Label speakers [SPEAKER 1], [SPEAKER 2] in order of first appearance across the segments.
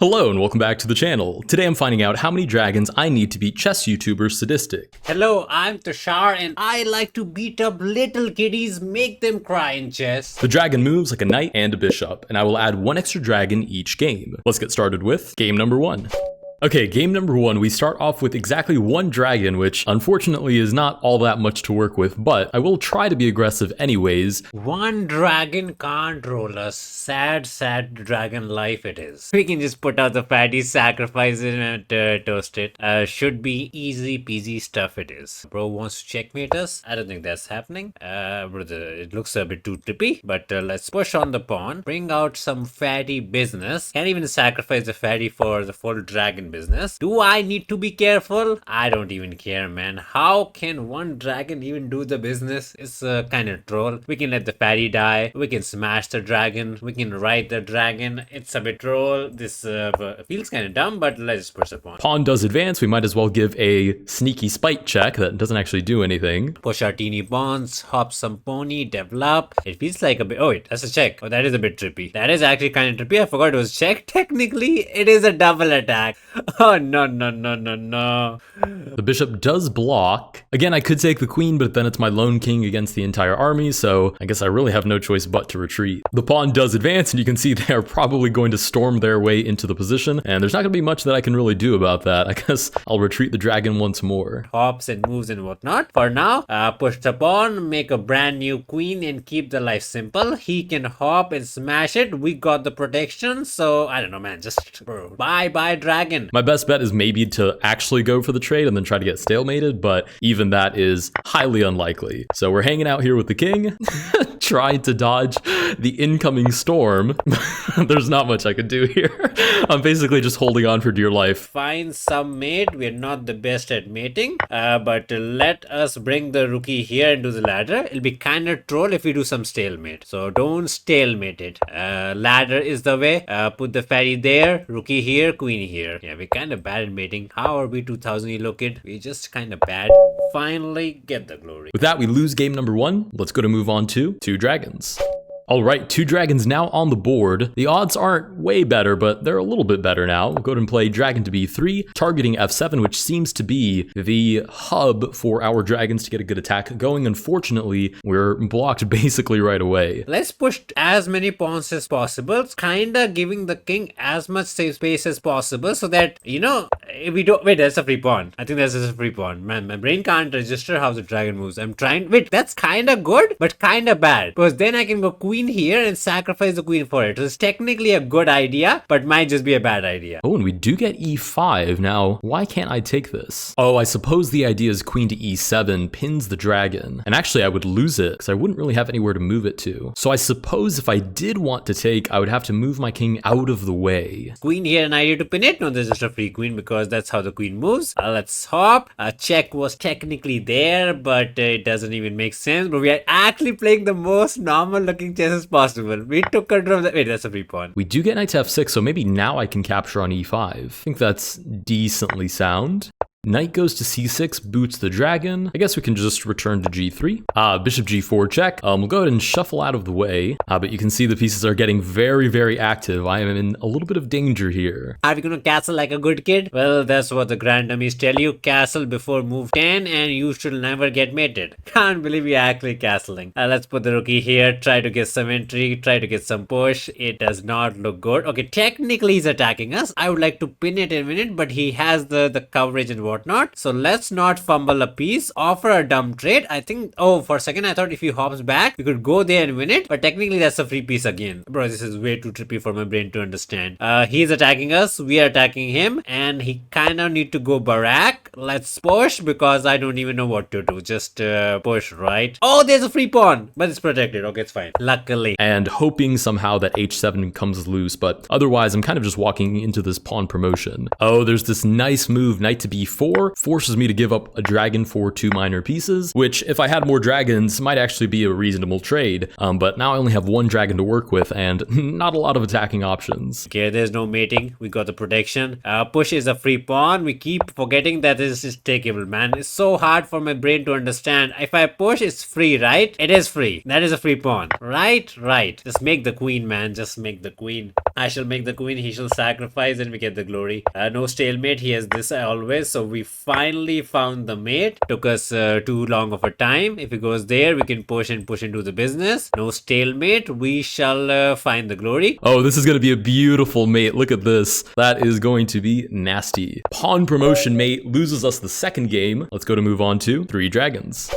[SPEAKER 1] Hello and welcome back to the channel. Today I'm finding out how many dragons I need to beat chess YouTuber Sadistic.
[SPEAKER 2] Hello, I'm Tushar and I like to beat up little kiddies, make them cry in chess.
[SPEAKER 1] The dragon moves like a knight and a bishop, and I will add one extra dragon each game. Let's get started with game number 1. Okay, game number 1, we start off with exactly one dragon, which unfortunately is not all that much to work with, but I will try to be aggressive anyways.
[SPEAKER 2] One dragon can't roll us. Sad dragon life it is. We can just put out the fatty, sacrifice it and toast it. Should be easy peasy stuff it is. Bro wants to checkmate us. I don't think that's happening. It looks a bit too trippy, but let's push on the pawn. Bring out some fatty business. Can't even sacrifice the fatty for the full dragon business. Do I need to be careful? I don't even care, man. How can one dragon even do the business? It's kind of troll. We can let the fatty die. We can smash the dragon. We can ride the dragon. It's a bit troll. This feels kind of dumb, but let's push the pawn.
[SPEAKER 1] Pawn does advance. We might as well give a sneaky spite check that doesn't actually do anything.
[SPEAKER 2] Push our teeny pawns, hop some pony, develop. It feels like a bit. Oh wait, that's a check. Oh, that is a bit trippy. That is actually kind of trippy. I forgot it was check. Technically, it is a double attack. Oh, no.
[SPEAKER 1] The bishop does block. Again, I could take the queen, but then it's my lone king against the entire army, so I guess I really have no choice but to retreat. The pawn does advance, and you can see they are probably going to storm their way into the position, and there's not going to be much that I can really do about that. I guess I'll retreat the dragon once more.
[SPEAKER 2] Hops and moves and whatnot. For now, push the pawn, make a brand new queen, and keep the life simple. He can hop and smash it. We got the protection, so I don't know, man. Just bye dragon.
[SPEAKER 1] My best bet is maybe to actually go for the trade and then try to get stalemated, but even that is highly unlikely. So we're hanging out here with the king, trying to dodge the incoming storm. There's not much I could do here. I'm basically just holding on for dear life.
[SPEAKER 2] Find some mate. We're not the best at mating, but let us bring the rookie here into the ladder. It'll be kind of troll if we do some stalemate. So don't stalemate it. Ladder is the way. Put the fatty there, rookie here, queen here. Yeah, we're kind of bad at mating. How are we 2000 elo kid? We're just kind of bad. Finally get the glory.
[SPEAKER 1] With that, we lose game number 1. Let's go to move on to 2 dragons. Alright, 2 dragons now on the board. The odds aren't way better, but they're a little bit better now. We'll go ahead and play dragon to b3, targeting f7, which seems to be the hub for our dragons to get a good attack going. Unfortunately, we're blocked basically right away.
[SPEAKER 2] Let's push as many pawns as possible, kinda giving the king as much safe space as possible so that, you know, if we don't... Wait, that's a free pawn. I think that's just a free pawn. Man, my brain can't register how the dragon moves. I'm trying... Wait, that's kinda good, but kinda bad. Because then I can go queen here and sacrifice the queen for it. So it's technically a good idea, but might just be a bad idea.
[SPEAKER 1] Oh, and we do get e5. Now, why can't I take this? Oh, I suppose the idea is queen to e7 pins the dragon. And actually, I would lose it because I wouldn't really have anywhere to move it to. So I suppose if I did want to take, I would have to move my king out of the way.
[SPEAKER 2] Queen here, an idea to pin it? No, there's just a free queen because that's how the queen moves. Let's hop. A check was technically there, but it doesn't even make sense. But we are actually playing the most normal looking chess as possible. We took control of the... Wait, that's a free pawn.
[SPEAKER 1] We do get knight to f6, so maybe now I can capture on e5. I think that's decently sound. Knight goes to c6, boots the dragon. I guess we can just return to g3. Bishop g4 check. We'll go ahead and shuffle out of the way. But you can see the pieces are getting very active. I am in a little bit of danger here.
[SPEAKER 2] Are we gonna castle like a good kid? Well, that's what the grand dummies tell you. Castle before move 10 and you should never get mated. Can't believe you're actually castling. Let's put the rookie here. Try to get some entry. Try to get some push. It does not look good. Okay, technically he's attacking us. I would like to pin it and win it, but he has the coverage and whatnot. So let's not fumble a piece. Offer a dumb trade. I think, oh, for a second I thought if he hops back, we could go there and win it. But technically that's a free piece again. Bro, this is way too trippy for my brain to understand. He's attacking us. We are attacking him. And he kind of need to go barak. Let's push because I don't even know what to do. Just push, right? Oh, there's a free pawn. But it's protected. Okay, it's fine. Luckily.
[SPEAKER 1] And hoping somehow that h7 comes loose. But otherwise, I'm kind of just walking into this pawn promotion. Oh, there's this nice move. Knight to b4. d4 forces me to give up a dragon for 2 minor pieces, which if I had more dragons might actually be a reasonable trade. But now I only have 1 dragon to work with and not a lot of attacking options.
[SPEAKER 2] Okay, there's no mating. We got the protection. Push is a free pawn. We keep forgetting that this is takeable, man. It's so hard for my brain to understand. If I push, it's free, right? It is free. That is a free pawn. Right? Right. Just make the queen, man. Just make the queen. I shall make the queen. He shall sacrifice and we get the glory. No stalemate. He has this always. So we finally found the mate. Took us too long of a time. If he goes there, we can push and push into the business. No stalemate. We shall find the glory.
[SPEAKER 1] Oh, this is going to be a beautiful mate. Look at this. That is going to be nasty. Pawn promotion mate loses us the second game. Let's go to move on to 3 dragons.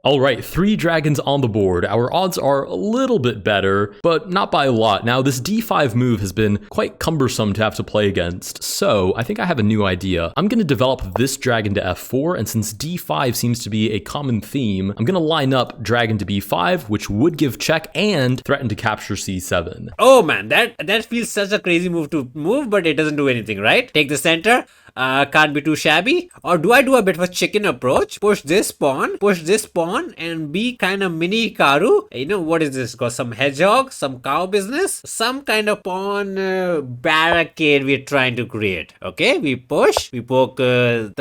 [SPEAKER 1] All right, 3 dragons on the board. Our odds are a little bit better, but not by a lot. Now, this d5 move has been quite cumbersome to have to play against, so I think I have a new idea. I'm going to develop this dragon to f4, and since d5 seems to be a common theme, I'm going to line up dragon to b5, which would give check and threaten to capture c7.
[SPEAKER 2] Oh man, that feels such a crazy move to move, but it doesn't do anything, right? Take the center. Can't be too shabby. Or do I do a bit of a chicken approach? Push this pawn, and be kind of mini Karu. You know, what is this? Got some hedgehog, some cow business, some kind of pawn barricade we're trying to create. Okay, we push, we poke the,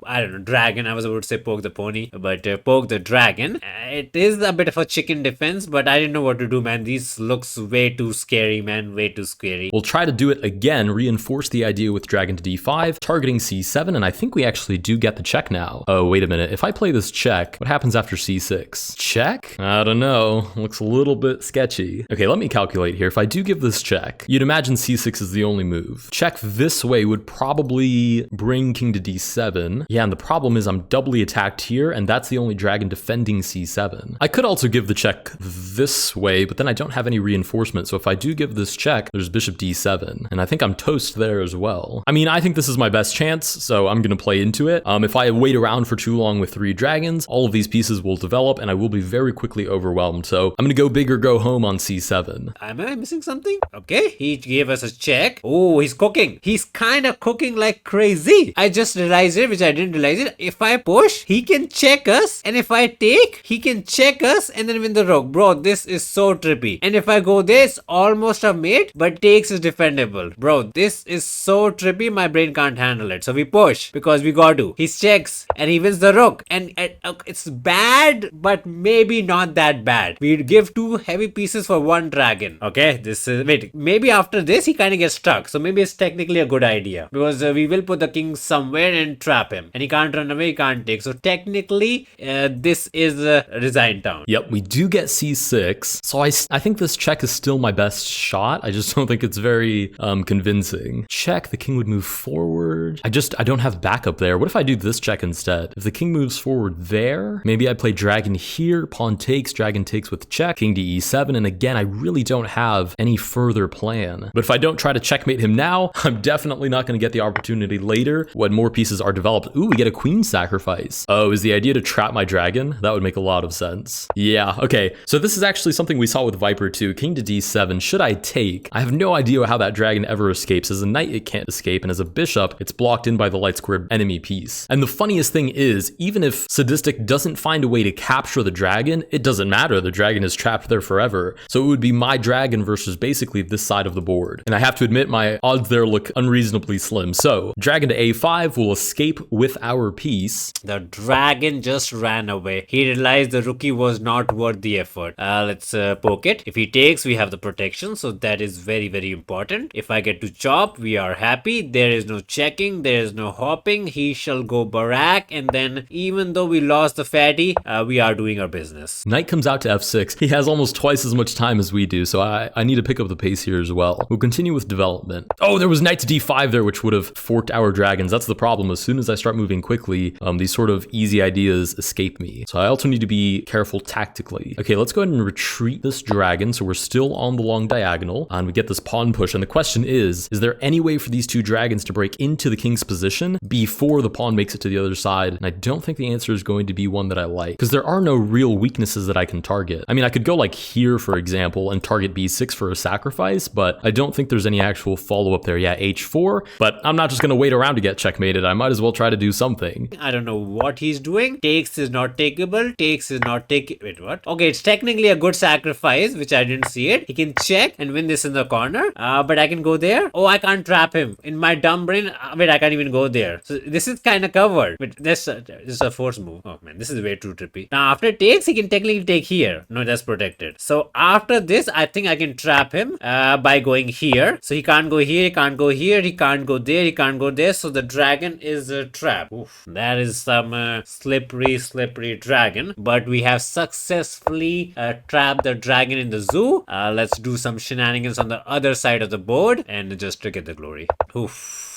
[SPEAKER 2] I don't know, dragon. I was about to say poke the pony, but poke the dragon. It is a bit of a chicken defense, but I didn't know what to do, man. These looks way too scary, man. Way too scary.
[SPEAKER 1] We'll try to do it again, reinforce the idea with dragon to d5, targeting c7, and I think we actually do get the check now. Oh, wait a minute. If I play this check, what happens after c6? Check? I don't know. Looks a little bit sketchy. Okay, let me calculate here. If I do give this check, you'd imagine c6 is the only move. Check this way would probably bring king to d7. Yeah, and the problem is I'm doubly attacked here, and that's the only dragon defending c7. I could also give the check this way, but then I don't have any reinforcement, so if I do give this check, there's bishop d7, and I think I'm toast there as well. I mean, I think this is my best chance, so I'm gonna play into it. If I wait around for too long with 3 dragons, all of these pieces will develop and I will be very quickly overwhelmed. So I'm gonna go big or go home on c7.
[SPEAKER 2] Am I missing something? Okay, he gave us a check. Oh, he's cooking. He's kind of cooking like crazy. I just realized it, which I didn't realize it. If I push, he can check us, and if I take, he can check us and then win the rook. Bro, this is so trippy. And if I go this, almost a mate, but takes is defendable. Bro, this is so trippy, my brain can't handle it. So we push because we got to. He checks and he wins the rook. And it's bad, but maybe not that bad. We'd give 2 heavy pieces for 1 dragon. Okay, this is, wait, maybe after this he kind of gets stuck. So maybe it's technically a good idea because we will put the king somewhere and trap him. And he can't run away, he can't take. So technically, this is a resigned town.
[SPEAKER 1] Yep, we do get c6. So I think this check is still my best shot. I just don't think it's very convincing. Check, the king would move forward. I don't have backup there. What if I do this check instead? If the king moves forward there, maybe I play dragon here, pawn takes, dragon takes with check, king to e7, and again, I really don't have any further plan. But if I don't try to checkmate him now, I'm definitely not going to get the opportunity later when more pieces are developed. Ooh, we get a queen sacrifice. Oh, is the idea to trap my dragon? That would make a lot of sense. Yeah, okay. So this is actually something we saw with Viper too. King to d7. Should I take? I have no idea how that dragon ever escapes. As a knight, it can't escape, and as a bishop, it's blocked in by the light squared enemy piece. And the funniest thing is, even if Sadistic doesn't find a way to capture the dragon, it doesn't matter. The dragon is trapped there forever. So it would be my dragon versus basically this side of the board. And I have to admit, my odds there look unreasonably slim. So dragon to a5 will escape with our piece.
[SPEAKER 2] The dragon just ran away. He realized the rookie was not worth the effort. Let's poke it. If he takes, we have the protection. So that is very, very important. If I get to chop, we are happy. There is no checking. There is no hopping. He shall go barack. And then even though we lost the fatty, we are doing our business.
[SPEAKER 1] Knight comes out to f6. He has almost twice as much time as we do. So I need to pick up the pace here as well. We'll continue with development. Oh, there was knight to d5 there, which would have forked our dragons. That's the problem. As soon as I start moving quickly, these sort of easy ideas escape me. So I also need to be careful tactically. Okay, let's go ahead and retreat this dragon. So we're still on the long diagonal and we get this pawn push. And the question is there any way for these 2 dragons to break into into the king's position before the pawn makes it to the other side. And I don't think the answer is going to be one that I like, because there are no real weaknesses that I can target. I mean, I could go like here, for example, and target b6 for a sacrifice, but I don't think there's any actual follow-up there. Yeah, h4, but I'm not just going to wait around to get checkmated. I might as well try to do something.
[SPEAKER 2] I don't know what he's doing. Takes is not takeable. Takes is not take. Wait, what? Okay, it's technically a good sacrifice, which I didn't see it. He can check and win this in the corner. But I can go there. Oh, I can't trap him. In my dumb brain, wait, I can't even go there. So this is kind of covered. Wait, this is a force move. Oh man, this is way too trippy. Now after takes, he can technically take here. No, that's protected. So after this, I think I can trap him by going here. So he can't go here. He can't go here. He can't go there. He can't go there. So the dragon is trapped. Oof, that is some slippery dragon. But we have successfully trapped the dragon in the zoo. Let's do some shenanigans on the other side of the board and just to get the glory. Oof.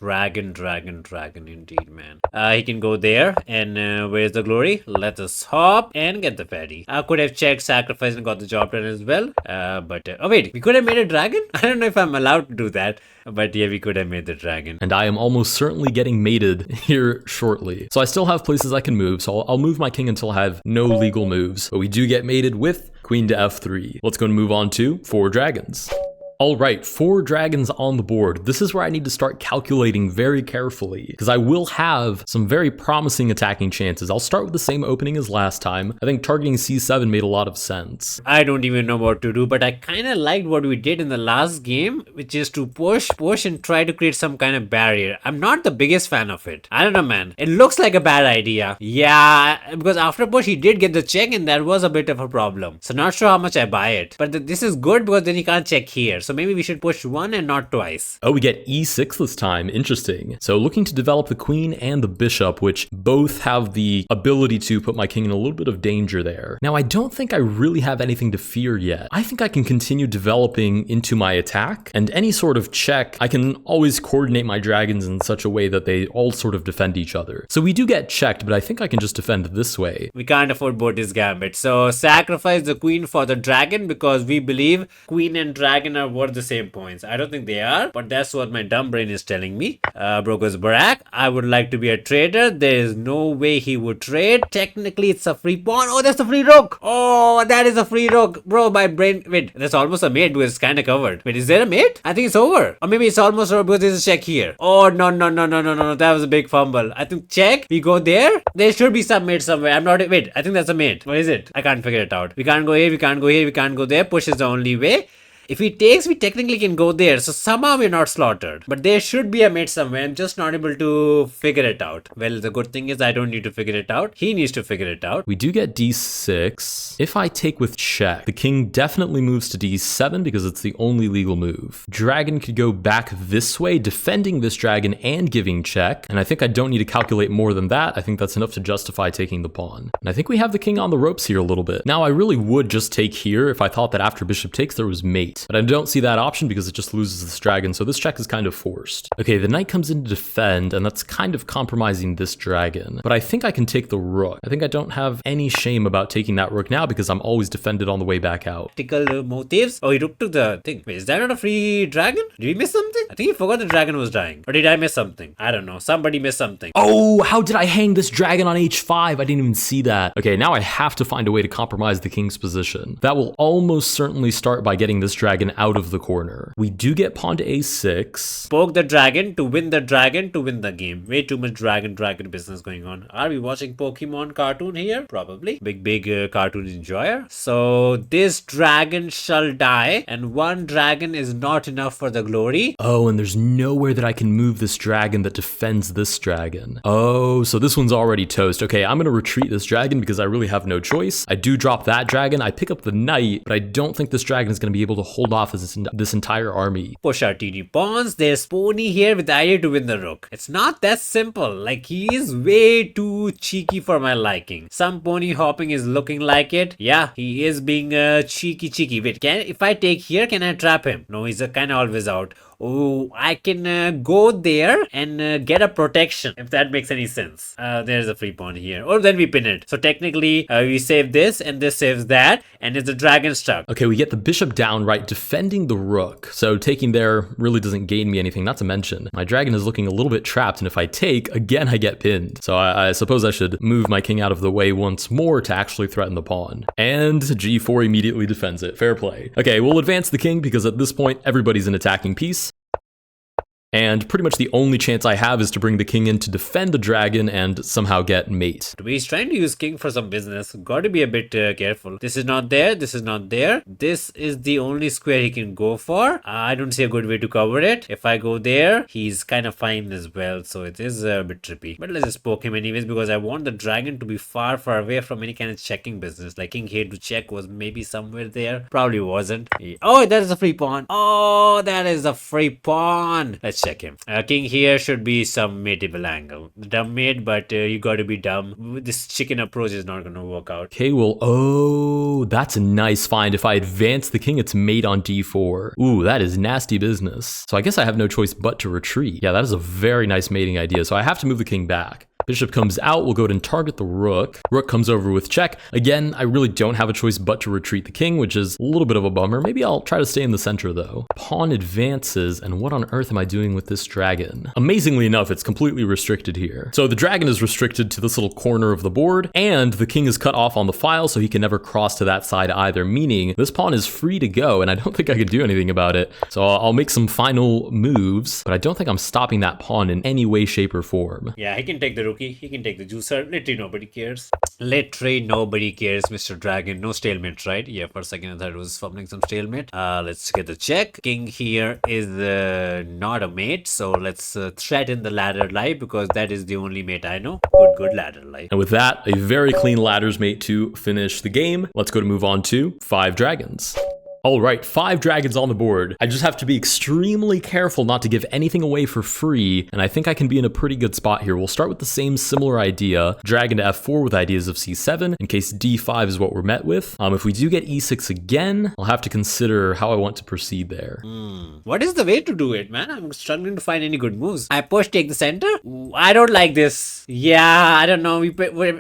[SPEAKER 2] Dragon indeed, man. He can go there, and where's the glory? Let us hop and get the fatty. I could have checked sacrifice and got the job done as well. Oh wait, we could have made a dragon? I don't know if I'm allowed to do that, but yeah, we could have made the dragon.
[SPEAKER 1] And I am almost certainly getting mated here shortly. So I still have places I can move, so I'll move my king until I have no legal moves. But we do get mated with queen to f3. Let's go and move on to 4 dragons. All right, 4 dragons on the board. This is where I need to start calculating very carefully, because I will have some very promising attacking chances. I'll start with the same opening as last time. I think targeting c7 made a lot of sense.
[SPEAKER 2] I don't even know what to do, but I kind of liked what we did in the last game, which is to push, and try to create some kind of barrier. I'm not the biggest fan of it. I don't know, man. It looks like a bad idea. Yeah, because after push, he did get the check, and that was a bit of a problem. So not sure how much I buy it. But this is good because then he can't check here. So maybe we should push 1 and not twice.
[SPEAKER 1] Oh, we get e6 this time. Interesting. So looking to develop the queen and the bishop, which both have the ability to put my king in a little bit of danger there. Now, I don't think I really have anything to fear yet. I think I can continue developing into my attack, and any sort of check, I can always coordinate my dragons in such a way that they all sort of defend each other. So we do get checked, but I think I can just defend this way.
[SPEAKER 2] We can't afford both his gambit. So sacrifice the queen for the dragon, because we believe queen and dragon are worth the same points. I don't think they are, but that's what my dumb brain is telling me. Broker's Barack, I would like to be a trader. There is no way he would trade. Technically, it's a free pawn. Oh, that's a free rook. Oh, that is a free rook. Bro, my brain... Wait, that's almost a mate because it's kind of covered. Wait, is there a mate? I think it's over. Or maybe it's almost over because there's a check here. Oh, no. That was a big fumble. I think check. We go there. There should be some mate somewhere. I'm not... Wait, I think that's a mate. What is it? I can't figure it out. We can't go here. We can't go here. We can't go there. Push is the only way. If he takes, we technically can go there. So somehow we're not slaughtered. But there should be a mate somewhere. I'm just not able to figure it out. Well, the good thing is I don't need to figure it out. He needs to figure it out.
[SPEAKER 1] We do get d6. If I take with check, the king definitely moves to d7 because it's the only legal move. Dragon could go back this way, defending this dragon and giving check. And I think I don't need to calculate more than that. I think that's enough to justify taking the pawn. And I think we have the king on the ropes here a little bit. Now, I really would just take here if I thought that after bishop takes, there was mate. But I don't see that option because it just loses this dragon, so this check is kind of forced. Okay, the knight comes in to defend, and that's kind of compromising this dragon. But I think I can take the rook. I think I don't have any shame about taking that rook now because I'm always defended on the way back out.
[SPEAKER 2] Tactical motives? Oh, he rook took the thing. Wait, is that not a free dragon? Did we miss something? I think he forgot the dragon was dying. Or did I miss something? I don't know. Somebody missed something.
[SPEAKER 1] Oh, how did I hang this dragon on h5? I didn't even see that. Okay, now I have to find a way to compromise the king's position. That will almost certainly start by getting this dragon out of the corner. We do get pawn to a6.
[SPEAKER 2] Poke the dragon to win the dragon to win the game. Way too much dragon business going on. Are we watching Pokemon cartoon here? Probably. Big cartoon enjoyer. So this dragon shall die, and one dragon is not enough for the glory.
[SPEAKER 1] Oh, and there's nowhere that I can move this dragon that defends this dragon. Oh, so this one's already toast. Okay, I'm gonna retreat this dragon because I really have no choice. I do drop that dragon. I pick up the knight, but I don't think this dragon is gonna be able to hold off this entire army.
[SPEAKER 2] Push our TD pawns. There's pony here with the idea to win the rook. It's not that simple. Like, he is way too cheeky for my liking. Some pony hopping is looking like it. Yeah, he is being cheeky. Wait, if I take here, can I trap him? No, he's kind of always out. oh, I can go there and get a protection, if that makes any sense. There's a free pawn here, or then we pin it. So technically we save this and this saves that, and it's the dragon stuck.
[SPEAKER 1] Okay, we get the bishop down, right, defending the rook. So taking there really doesn't gain me anything, not to mention my dragon is looking a little bit trapped, and if I take, again I get pinned. So I suppose I should move my king out of the way once more to actually threaten the pawn. And g4 immediately defends it. Fair play. Okay, we'll advance the king because at this point everybody's an attacking piece. And pretty much the only chance I have is to bring the king in to defend the dragon and somehow get mate.
[SPEAKER 2] He's trying to use king for some business. Got to be a bit careful. This is not there. This is not there. This is the only square he can go for. I don't see a good way to cover it. If I go there, he's kind of fine as well. So it is a bit trippy. But let's just poke him anyways because I want the dragon to be far, far away from any kind of checking business. Like king here to check was maybe somewhere there. Probably wasn't. Oh, that is a free pawn. Oh, that is a free pawn. Let's check him. King here should be some mateable angle. Dumb mate, but you got to be dumb. This chicken approach is not going to work out.
[SPEAKER 1] Okay, well, oh, that's a nice find. If I advance the king, it's mate on d4. Ooh, that is nasty business. So I guess I have no choice but to retreat. Yeah, that is a very nice mating idea. So I have to move the king back. Bishop comes out, we'll go ahead and target the rook. Rook comes over with check. Again, I really don't have a choice but to retreat the king, which is a little bit of a bummer. Maybe I'll try to stay in the center though. Pawn advances, and what on earth am I doing with this dragon? Amazingly enough, it's completely restricted here. So the dragon is restricted to this little corner of the board, and the king is cut off on the file, so he can never cross to that side either, meaning this pawn is free to go, and I don't think I can do anything about it. So I'll make some final moves, but I don't think I'm stopping that pawn in any way, shape, or form.
[SPEAKER 2] Yeah, he can take the rookie. He can take the juicer. Literally nobody cares. Literally nobody cares, Mr. Dragon. No stalemate, right? Yeah, for a second I thought it was fumbling some stalemate. Let's get the check. King here is not a mate, so let's threaten the ladder life because that is the only mate I know. Good ladder life.
[SPEAKER 1] And with that, a very clean ladders mate to finish the game. Let's go to move on to 5 dragons. All right, 5 dragons on the board. I just have to be extremely careful not to give anything away for free, and I think I can be in a pretty good spot here. We'll start with the same similar idea, dragon to f4 with ideas of c7, in case d5 is what we're met with. If we do get e6 again, I'll have to consider how I want to proceed there.
[SPEAKER 2] What is the way to do it, man? I'm struggling to find any good moves. I push, take the center? I don't like this. Yeah, I don't know.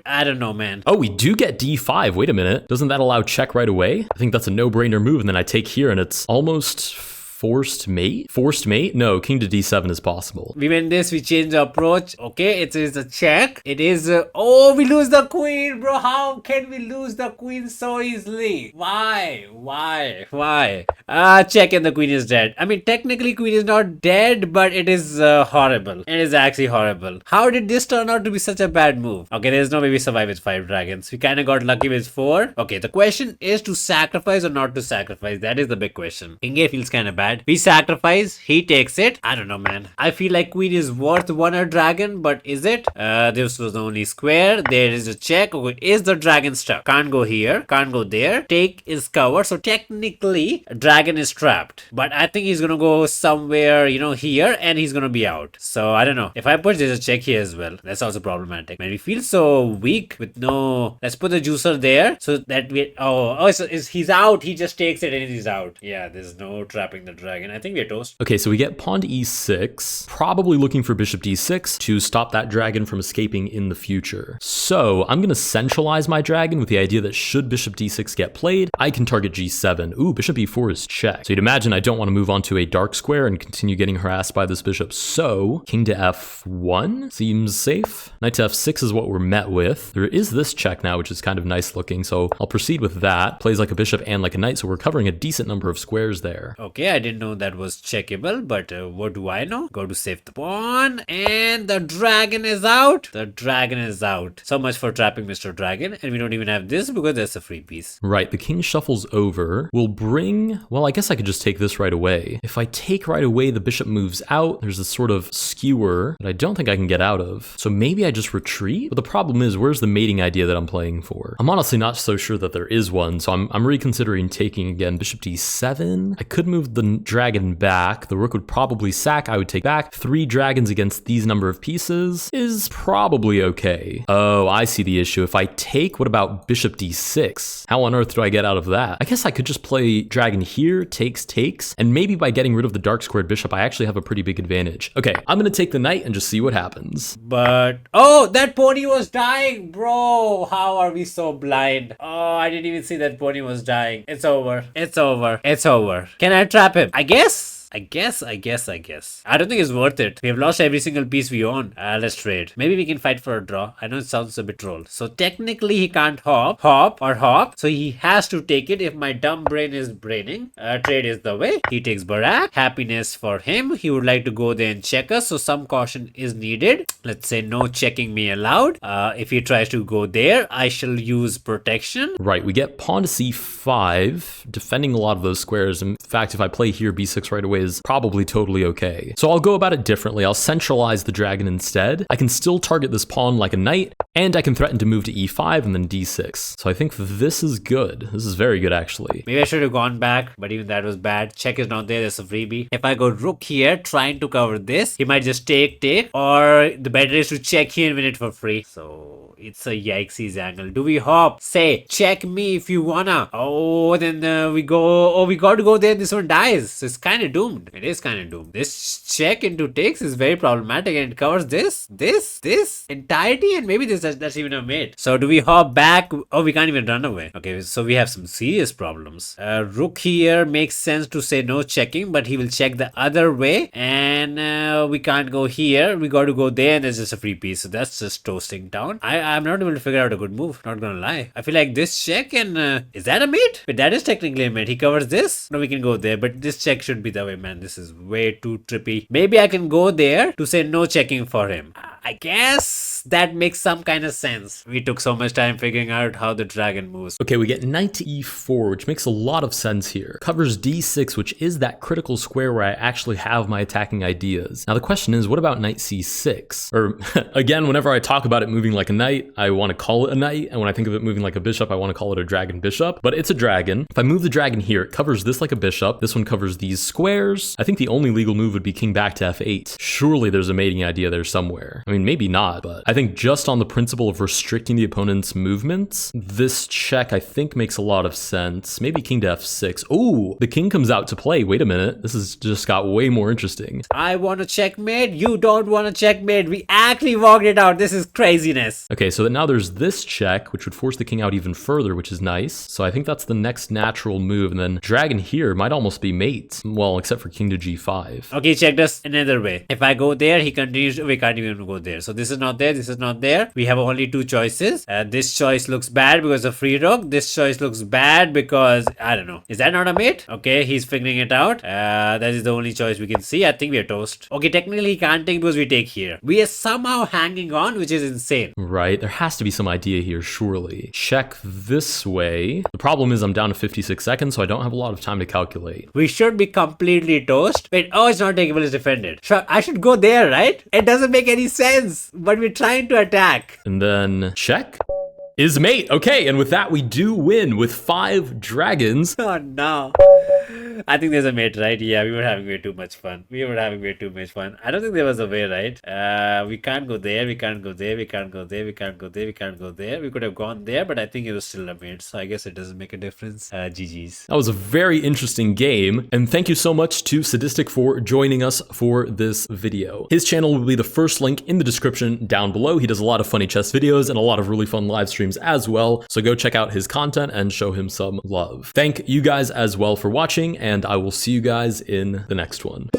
[SPEAKER 2] I don't know, man.
[SPEAKER 1] Oh, we do get d5. Wait a minute. Doesn't that allow check right away? I think that's a no-brainer move, and then I take here and it's almost forced mate? Forced mate? No, king to d7 is possible.
[SPEAKER 2] We win this, we change the approach. Okay, it is a check. It is, oh, we lose the queen, bro. How can we lose the queen so easily? Why? Check and the queen is dead. I mean, technically queen is not dead, but it is horrible. It is actually horrible. How did this turn out to be such a bad move? Okay, there's no way we survive with 5 dragons. We kind of got lucky with 4. Okay, the question is to sacrifice or not to sacrifice. That is the big question. King A feels kind of bad. We sacrifice, he takes it. I don't know, man. I feel like queen is worth 1 dragon, but is it? This was the only square. There is a check. Okay, is the dragon stuck? Can't go here, can't go there. Take is covered, so technically dragon is trapped, but I think he's gonna go somewhere, you know, here, and he's gonna be out. So I don't know. If I push, there's a check here as well. That's also problematic, man. We feel so weak with no. Let's put the juicer there so that we he's out. He just takes it and he's out. Yeah, there's no trapping the dragon. I think we're toast.
[SPEAKER 1] Okay, so we get pawn to e6, probably looking for bishop d6 to stop that dragon from escaping in the future. So I'm gonna centralize my dragon with the idea that should bishop d6 get played, I can target g7. Ooh, bishop e4 is checked. So you'd imagine I don't want to move on to a dark square and continue getting harassed by this bishop. So king to f1 seems safe. Knight to f6 is what we're met with. There is this check now, which is kind of nice looking, so I'll proceed with that. Plays like a bishop and like a knight, so we're covering a decent number of squares there.
[SPEAKER 2] Okay, I didn't know that was checkable, but what do I know? Go to save the pawn, and the dragon is out. The dragon is out. So much for trapping Mr. Dragon, and we don't even have this because that's a free piece.
[SPEAKER 1] Right, the king shuffles over. We'll bring, well, I guess I could just take this right away. If I take right away, the bishop moves out. There's this sort of skewer that I don't think I can get out of. So maybe I just retreat? But the problem is, where's the mating idea that I'm playing for? I'm honestly not so sure that there is one, so I'm reconsidering taking again. Bishop d7. I could move the one dragon back. The rook would probably sack. I would take back. 3 dragons against these number of pieces is probably okay. Oh, I see the issue. If I take, what about bishop d6? How on earth do I get out of that? I guess I could just play dragon here, takes, and maybe by getting rid of the dark squared bishop, I actually have a pretty big advantage. Okay, I'm gonna take the knight and just see what happens.
[SPEAKER 2] But, oh, that pony was dying, bro. How are we so blind? Oh, I didn't even see that pony was dying. It's over. It's over. It's over. Can I trap him? I guess. I guess. I don't think it's worth it. We have lost every single piece we own. Let's trade. Maybe we can fight for a draw. I know it sounds a bit troll. So technically he can't hop. So he has to take it if my dumb brain is braining. Trade is the way. He takes Barak. Happiness for him. He would like to go there and check us. So some caution is needed. Let's say no checking me allowed. If he tries to go there, I shall use protection.
[SPEAKER 1] Right, we get pawn to c5, defending a lot of those squares. In fact, if I play here, b6 right away is probably totally okay. So I'll go about it differently. I'll centralize the dragon instead. I can still target this pawn like a knight, and I can threaten to move to e5 and then d6. So I think this is good. This is very good, actually.
[SPEAKER 2] Maybe I should have gone back, but even that was bad. Check is not there. There's a freebie. If I go rook here, trying to cover this, he might just take, or the better is to check here and win it for free. So it's a yikesies angle. Do we hop? Say, check me if you wanna. Oh, then we go. Oh, we got to go there. This one dies. So it's kind of doomed. It is kind of doomed. This check into takes is very problematic, and it covers this entirety, and maybe that's even a mate. So do we hop back? Oh, we can't even run away. Okay, so we have some serious problems. Rook here makes sense to say no checking, but he will check the other way, and we can't go here. We got to go there, and there's just a free piece. So that's just toasting down. I'm not able to figure out a good move. Not gonna lie. I feel like this check and is that a mate? But that is technically a mate. He covers this. No, we can go there, but this check should be the way, man. This is way too trippy. Maybe I can go there to say no checking for him. I guess that makes some kind of sense. We took so much time figuring out how the dragon moves.
[SPEAKER 1] Okay, we get knight to e4, which makes a lot of sense here. Covers d6, which is that critical square where I actually have my attacking ideas. Now the question is, what about knight c6? Or again, whenever I talk about it moving like a knight, I want to call it a knight, and when I think of it moving like a bishop, I want to call it a dragon bishop. But it's a dragon. If I move the dragon here, it covers this like a bishop. This one covers these squares. I think the only legal move would be king back to f8. Surely there's a mating idea there somewhere. I mean, maybe not, but I think just on the principle of restricting the opponent's movements, this check I think makes a lot of sense. Maybe king to f6. Oh, the king comes out to play. Wait a minute. This has just got way more interesting.
[SPEAKER 2] I want to checkmate. You don't want to checkmate. We actually walked it out. This is craziness.
[SPEAKER 1] Okay, so that now there's this check, which would force the king out even further, which is nice. So I think that's the next natural move. And then dragon here might almost be mate. Well, except for king to g5.
[SPEAKER 2] Okay, check this another way. If I go there, he continues. We can't even go there. So this is not there. This is not there. We have only 2 choices. This choice looks bad because of free rook. This choice looks bad because, I don't know. Is that not a mate? Okay, he's figuring it out. That is the only choice we can see. I think we are toast. Okay, technically he can't take because we take here. We are somehow hanging on, which is insane.
[SPEAKER 1] Right, there has to be some idea here, surely. Check this way. The problem is I'm down to 56 seconds, so I don't have a lot of time to calculate.
[SPEAKER 2] We should be completely toast. Wait, oh, it's not takeable, it's defended. Sure, I should go there, right? It doesn't make any sense, but we're trying to attack.
[SPEAKER 1] And then check is mate. Okay, and with that we do win with 5 dragons.
[SPEAKER 2] Oh no. I think there's a mate, right? Yeah, we were having way too much fun. I don't think there was a way, right? We can't go there, we can't go there. We could have gone there, but I think it was still a mate, so I guess it doesn't make a difference. GG's.
[SPEAKER 1] That was a very interesting game, and thank you so much to Sadistic for joining us for this video. His channel will be the first link in the description down below. He does a lot of funny chess videos and a lot of really fun live streams as well, so go check out his content and show him some love. Thank you guys as well for watching, and I will see you guys in the next one.